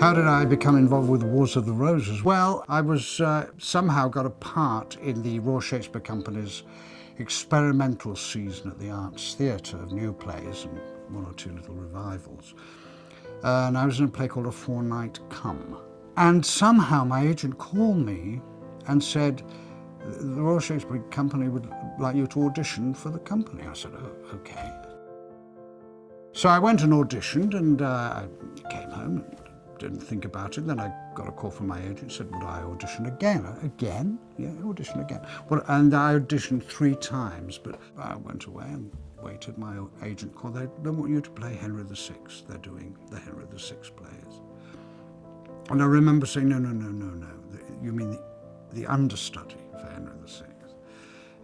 How did I become involved with Wars of the Roses? Well, I was somehow got a part in the Royal Shakespeare Company's experimental season at the Arts Theatre of new plays and one or two little revivals. And I was in a play called A Four-Night Come. And somehow my agent called me and said, the Royal Shakespeare Company would like you to audition for the company. I said, oh, okay. So I went and auditioned, and I came home and didn't think about it. Then I got a call from my agent, said, would I audition again? Again? Yeah, audition again. Well, and I auditioned 3 times, but I went away and waited. My agent called. They want you to play Henry VI. They're doing the Henry VI plays. And I remember saying, no. You mean the understudy for Henry VI?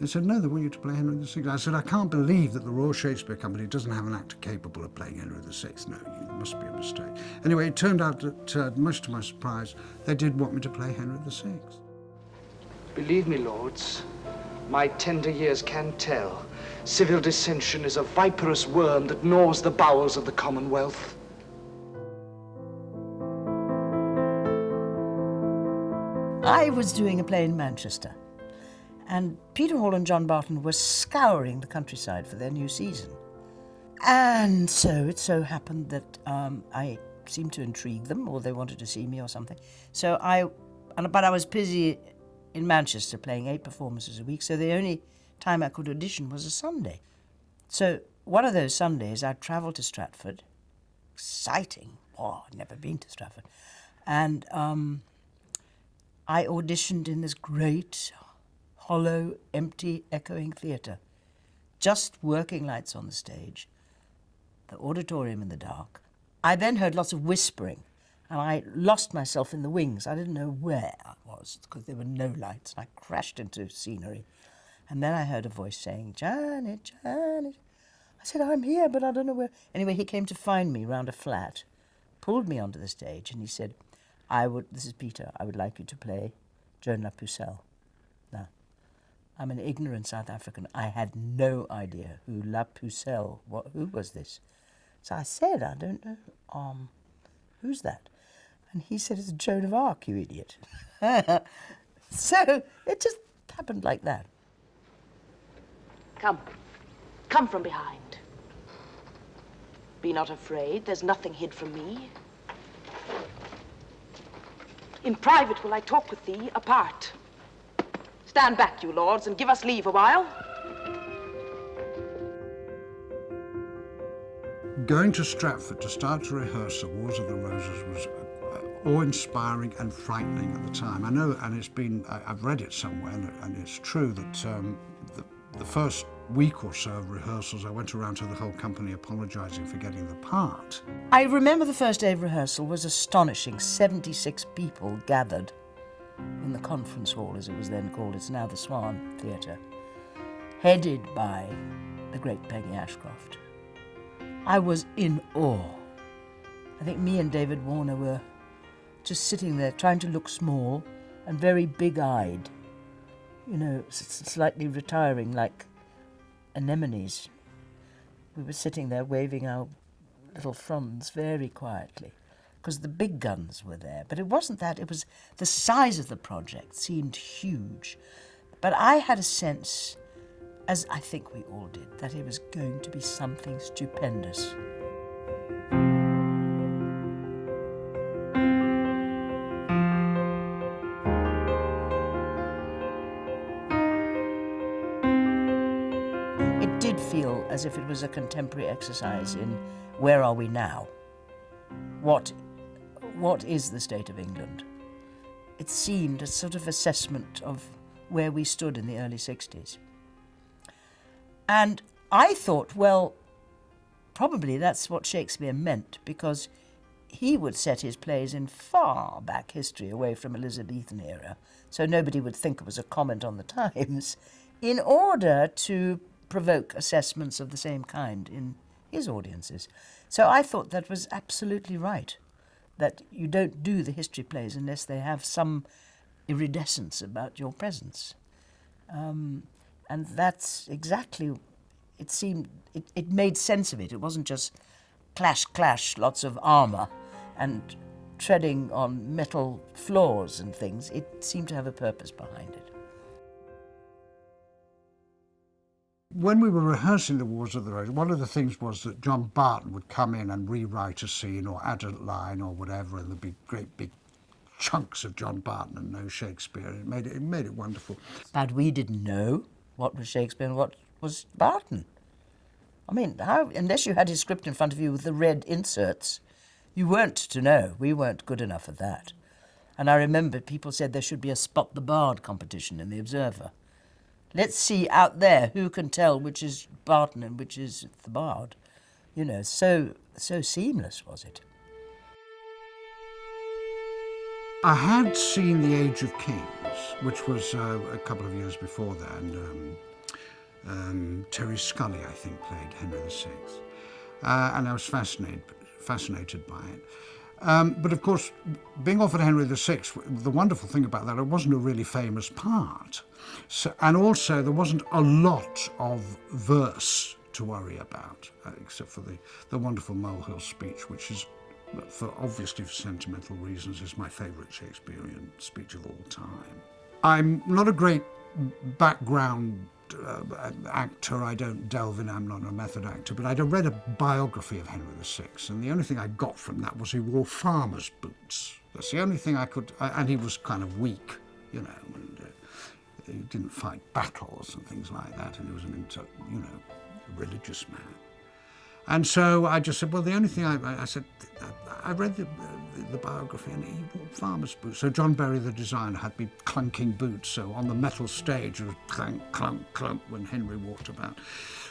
They said, no, they want you to play Henry VI. I said, I can't believe that the Royal Shakespeare Company doesn't have an actor capable of playing Henry VI. No, it must be a mistake. Anyway, it turned out that, much to my surprise, they did want me to play Henry VI. Believe me, lords, my tender years can tell. Civil dissension is a viperous worm that gnaws the bowels of the Commonwealth. I was doing a play in Manchester, and Peter Hall and John Barton were scouring the countryside for their new season. And so it so happened that I seemed to intrigue them, or they wanted to see me or something. But I was busy in Manchester playing 8 performances a week, so the only time I could audition was a Sunday. So one of those Sundays I travelled to Stratford. Exciting. Oh, I'd never been to Stratford. And I auditioned in this great, hollow, empty, echoing theatre. Just working lights on the stage, the auditorium in the dark. I then heard lots of whispering, and I lost myself in the wings. I didn't know where I was, because there were no lights, and I crashed into scenery. And then I heard a voice saying, Janet, Janet. I said, I'm here, but I don't know where. Anyway, he came to find me round a flat, pulled me onto the stage, and he said, this is Peter, I would like you to play Joan La Pucelle. Now, I'm an ignorant South African. I had no idea who La Pucelle, who was this? So I said, I don't know, who's that? And he said, it's Joan of Arc, you idiot. So it just happened like that. Come from behind. Be not afraid, there's nothing hid from me. In private will I talk with thee apart. Stand back, you lords, and give us leave a while. Going to Stratford to start to rehearse Wars of the Roses was awe-inspiring and frightening at the time. I know, and I've read it somewhere, and it's true that the first week or so of rehearsals, I went around to the whole company apologising for getting the part. I remember the first day of rehearsal was astonishing. 76 people gathered in the conference hall, as it was then called. It's now the Swan Theatre, headed by the great Peggy Ashcroft. I was in awe. I think me and David Warner were just sitting there trying to look small and very big-eyed, you know, slightly retiring like anemones. We were sitting there waving our little fronds very quietly because the big guns were there. But it wasn't that, it was the size of the project seemed huge. But I had a sense, as I think we all did, that it was going to be something stupendous. It did feel as if it was a contemporary exercise in where are we now? What is the state of England? It seemed a sort of assessment of where we stood in the early 60s. And I thought, well, probably that's what Shakespeare meant, because he would set his plays in far back history, away from Elizabethan era, so nobody would think it was a comment on the times, in order to provoke assessments of the same kind in his audiences. So I thought that was absolutely right, that you don't do the history plays unless they have some iridescence about your presence. And that's exactly, it seemed, it made sense of it. It wasn't just clash, clash, lots of armour and treading on metal floors and things. It seemed to have a purpose behind it. When we were rehearsing The Wars of the Roses, one of the things was that John Barton would come in and rewrite a scene or add a line or whatever, and there'd be great big chunks of John Barton and no Shakespeare. It made it wonderful. But we didn't know what was Shakespeare and what was Barton. I mean, how, unless you had his script in front of you with the red inserts, you weren't to know. We weren't good enough at that. And I remember people said there should be a Spot the Bard competition in the Observer. Let's see out there who can tell which is Barton and which is the Bard. You know, so seamless was it. I had seen The Age of Kings, which was a couple of years before that, and Terry Scully, I think, played Henry VI. And I was fascinated by it. But of course, being offered Henry VI, the wonderful thing about that, it wasn't a really famous part. So, and also, there wasn't a lot of verse to worry about, except for the wonderful Molehill speech, which is, obviously for sentimental reasons, is my favourite Shakespearean speech of all time. I'm not a great background actor. I don't delve in, I'm not a method actor, but I'd read a biography of Henry VI, and the only thing I got from that was he wore farmer's boots. That's the only thing I could, and he was kind of weak, you know, and he didn't fight battles and things like that, and he was a religious man. And so I just said, well, the only thing I said, I read the biography, and he wore farmer's boots. So John Berry, the designer, had me clunking boots. So on the metal stage, it was clunk, clunk, clunk when Henry walked about.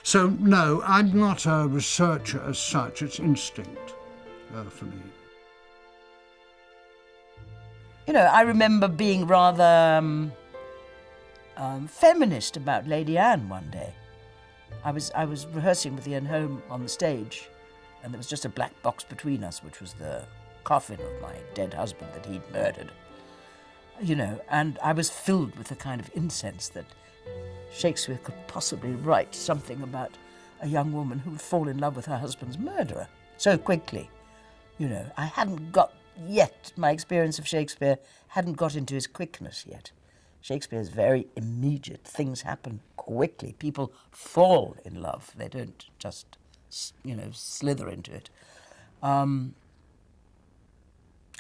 So no, I'm not a researcher as such. It's instinct for me. You know, I remember being rather feminist about Lady Anne one day. I was rehearsing with Ian Holm on the stage, and there was just a black box between us, which was the coffin of my dead husband that he'd murdered. You know, and I was filled with the kind of incense that Shakespeare could possibly write something about a young woman who would fall in love with her husband's murderer so quickly. You know, I hadn't got yet, my experience of Shakespeare hadn't got into his quickness yet. Shakespeare's very immediate. Things happen quickly. People fall in love. They don't just, you know, slither into it. And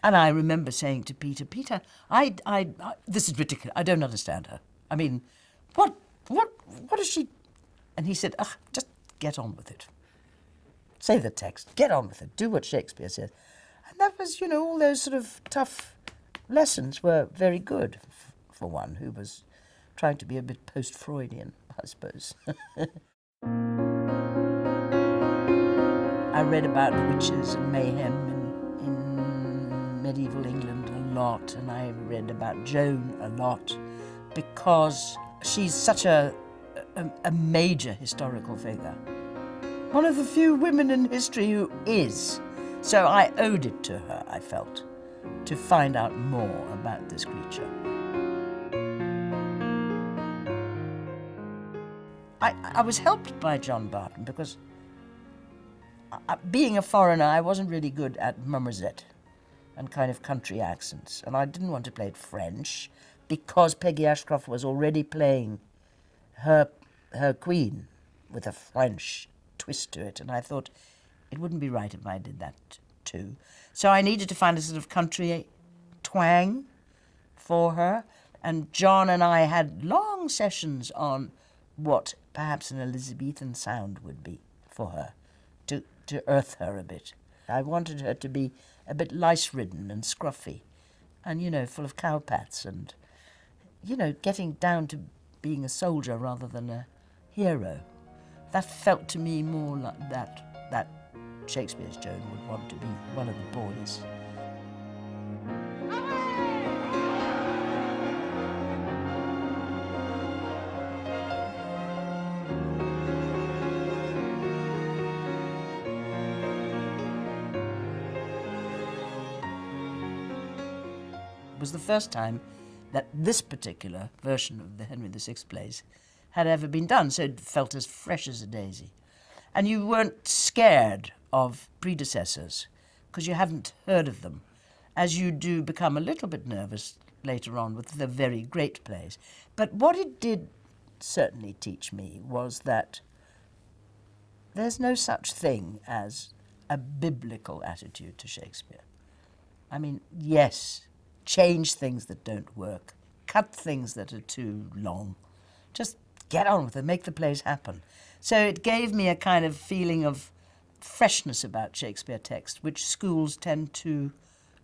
I remember saying to Peter, this is ridiculous. I don't understand her. I mean, what is she? And he said, just get on with it. Say the text. Get on with it. Do what Shakespeare says. And that was, you know, all those sort of tough lessons were very good for one who was trying to be a bit post-Freudian, I suppose. I read about witches and mayhem in medieval England a lot, and I read about Joan a lot because she's such a major historical figure. One of the few women in history who is. So I owed it to her, I felt, to find out more about this creature. I was helped by John Barton because, being a foreigner, I wasn't really good at marmoset and kind of country accents, and I didn't want to play it French because Peggy Ashcroft was already playing her queen with a French twist to it, and I thought it wouldn't be right if I did that too. So I needed to find a sort of country twang for her, and John and I had long sessions on what perhaps an Elizabethan sound would be for her, to earth her a bit. I wanted her to be a bit lice-ridden and scruffy and, you know, full of cowpats and, you know, getting down to being a soldier rather than a hero. That felt to me more like that Shakespeare's Joan would want to be one of the boys. It was the first time that this particular version of the Henry VI plays had ever been done, so it felt as fresh as a daisy. And you weren't scared of predecessors because you hadn't heard of them. as you do become a little bit nervous later on with the very great plays. But what it did certainly teach me was that there's no such thing as a biblical attitude to Shakespeare. I mean, yes, change things that don't work, cut things that are too long, just get on with it, make the plays happen. So it gave me a kind of feeling of freshness about Shakespeare text, which schools tend to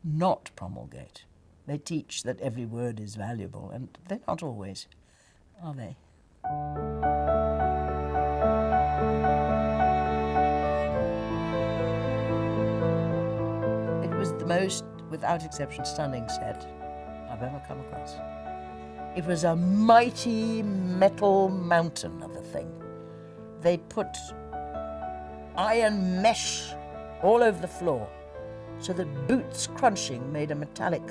not promulgate. They teach that every word is valuable, and they're not always, are they? It was the most, without exception, stunning set I've ever come across. It was a mighty metal mountain of a thing. They put iron mesh all over the floor so that boots crunching made a metallic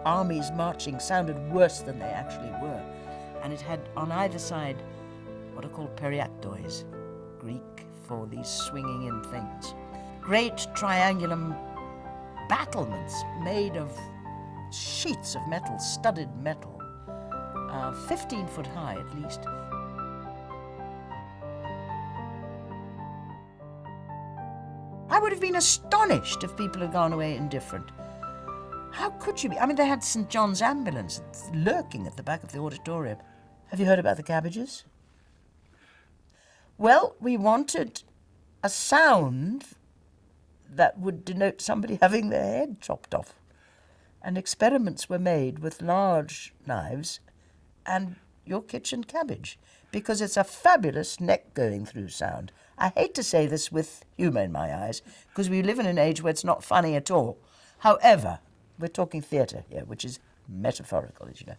armies marching sounded worse than they actually were. And it had on either side what are called periactois, Greek for these swinging in things. Great triangular battlements made of sheets of metal, studded metal, 15 foot high at least. I would have been astonished if people had gone away indifferent. How could you be? I mean, they had St. John's ambulance lurking at the back of the auditorium. Have you heard about the cabbages? Well, we wanted a sound that would denote somebody having their head chopped off. And experiments were made with large knives and your kitchen cabbage, because it's a fabulous neck-going-through sound. I hate to say this with humour in my eyes, because we live in an age where it's not funny at all. However, we're talking theatre here, which is metaphorical, as you know.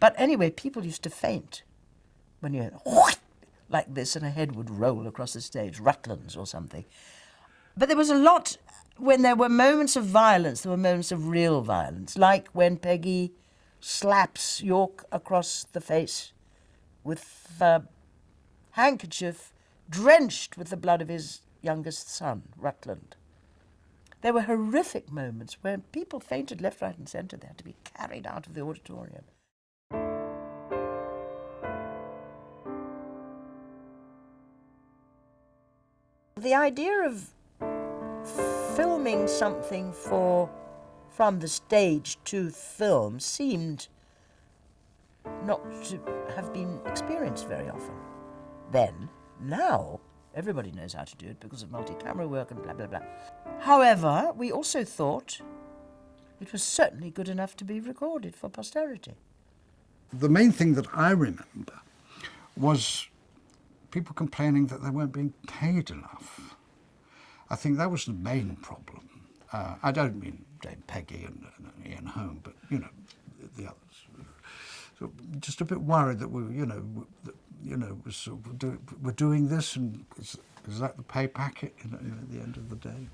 But anyway, people used to faint when you heard like this and a head would roll across the stage, Rutlands or something. But there was a lot, when there were moments of violence, there were moments of real violence, like when Peggy slaps York across the face with a handkerchief drenched with the blood of his youngest son, Rutland. There were horrific moments where people fainted left, right and centre. They had to be carried out of the auditorium. The idea of filming something from the stage to film seemed not to have been experienced very often. Then, now, everybody knows how to do it because of multi-camera work and blah, blah, blah. However, we also thought it was certainly good enough to be recorded for posterity. The main thing that I remember was people complaining that they weren't being paid enough. I think that was the main problem. I don't mean Dame Peggy and Ian Holm, but, you know, the others. So just a bit worried that we're doing this, and is that the pay packet at the end of the day?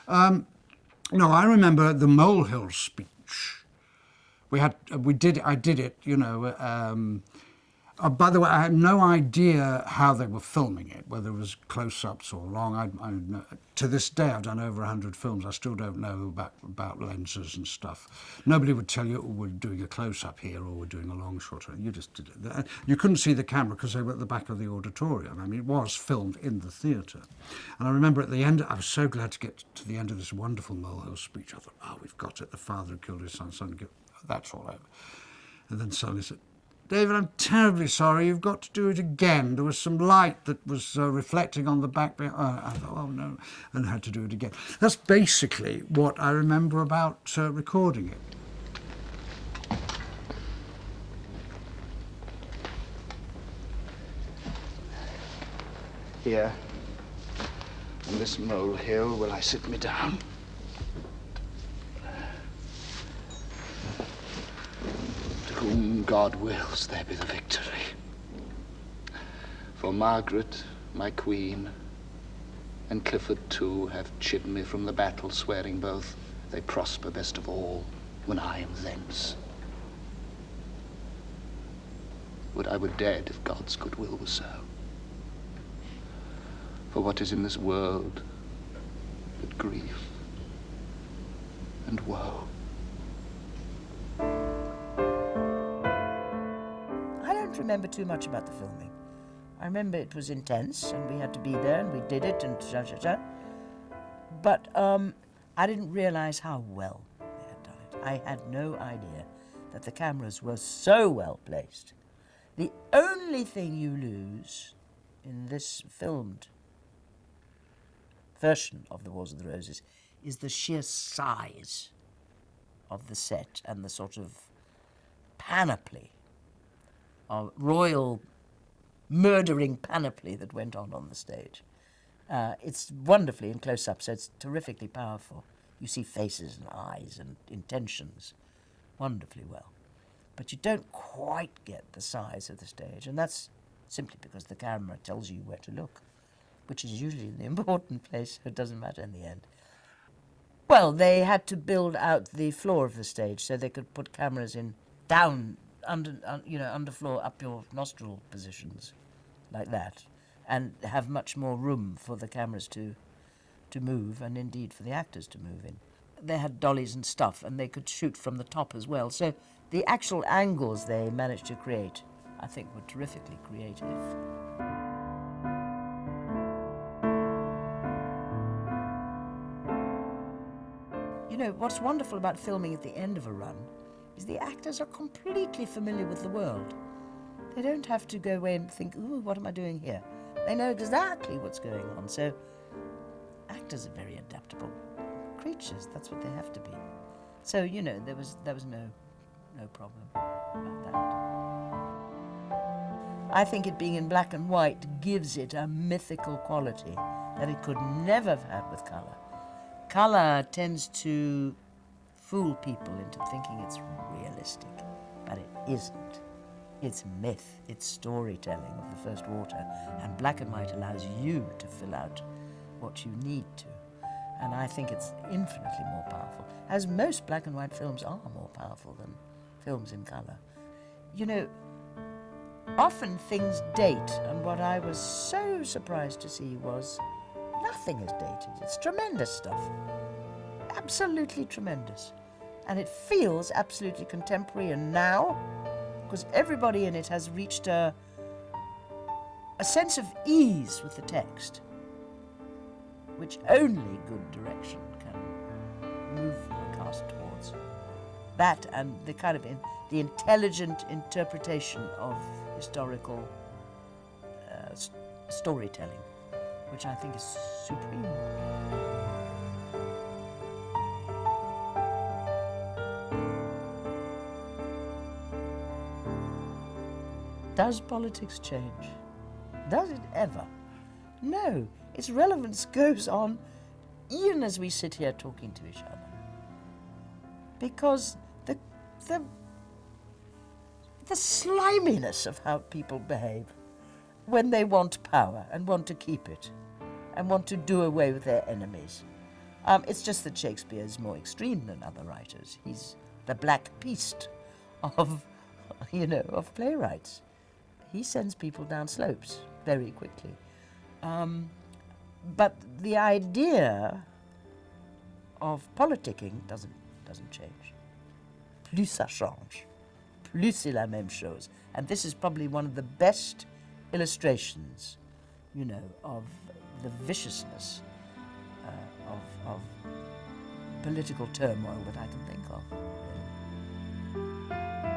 No, I remember the Molehill speech. I did it, you know. By the way, I had no idea how they were filming it, whether it was close-ups or long. To this day, I've done over 100 films. I still don't know about lenses and stuff. Nobody would tell you, oh, we're doing a close-up here or we're doing a long shot. You just did it. You couldn't see the camera because they were at the back of the auditorium. I mean, it was filmed in the theatre. And I remember at the end, I was so glad to get to the end of this wonderful Molehill speech. I thought, oh, we've got it. The father who killed his son, that's all over. And then suddenly said, David, I'm terribly sorry, you've got to do it again. There was some light that was reflecting on the back. I thought, oh no, and I had to do it again. That's basically what I remember about recording it. Here, on this molehill, will I sit me down? Whom God wills, there be the victory. For Margaret, my queen, and Clifford too, have chid me from the battle, swearing both they prosper best of all when I am thence. Would I were dead if God's good will were so. For what is in this world but grief and woe. I don't remember too much about the filming. I remember it was intense and we had to be there and we did it and sha. But I didn't realize how well they had done it. I had no idea that the cameras were so well placed. The only thing you lose in this filmed version of The Wars of the Roses is the sheer size of the set and the sort of panoply of royal murdering panoply that went on the stage. It's wonderfully in close-up, so it's terrifically powerful. You see faces and eyes and intentions wonderfully well. But you don't quite get the size of the stage, and that's simply because the camera tells you where to look, which is usually the important place, so it doesn't matter in the end. Well, they had to build out the floor of the stage so they could put cameras in down, underfloor, up your nostril positions, like that, and have much more room for the cameras to move, and indeed for the actors to move in. They had dollies and stuff, and they could shoot from the top as well. So the actual angles they managed to create, I think, were terrifically creative. You know, what's wonderful about filming at the end of a run is the actors are completely familiar with the world. They don't have to go away and think, ooh, what am I doing here? They know exactly what's going on. So actors are very adaptable creatures. That's what they have to be. So, you know, there was no problem about that. I think it being in black and white gives it a mythical quality that it could never have had with colour. Colour tends to fool people into thinking it's realistic, but it isn't. It's myth, it's storytelling of the first water, and black and white allows you to fill out what you need to. And I think it's infinitely more powerful, as most black and white films are more powerful than films in colour. You know, often things date, and what I was so surprised to see was nothing is dated. It's tremendous stuff. Absolutely tremendous. And it feels absolutely contemporary and now, because everybody in it has reached a sense of ease with the text, which only good direction can move a cast towards. That and the kind of the intelligent interpretation of historical storytelling, which I think is supreme. Does politics change? Does it ever? No, its relevance goes on even as we sit here talking to each other. Because the sliminess of how people behave when they want power and want to keep it and want to do away with their enemies. It's just that Shakespeare is more extreme than other writers. He's the Black Beast of playwrights. He sends people down slopes very quickly. But the idea of politicking doesn't change. Plus ça change, plus c'est la même chose. And this is probably one of the best illustrations, you know, of the viciousness of political turmoil that I can think of. Really.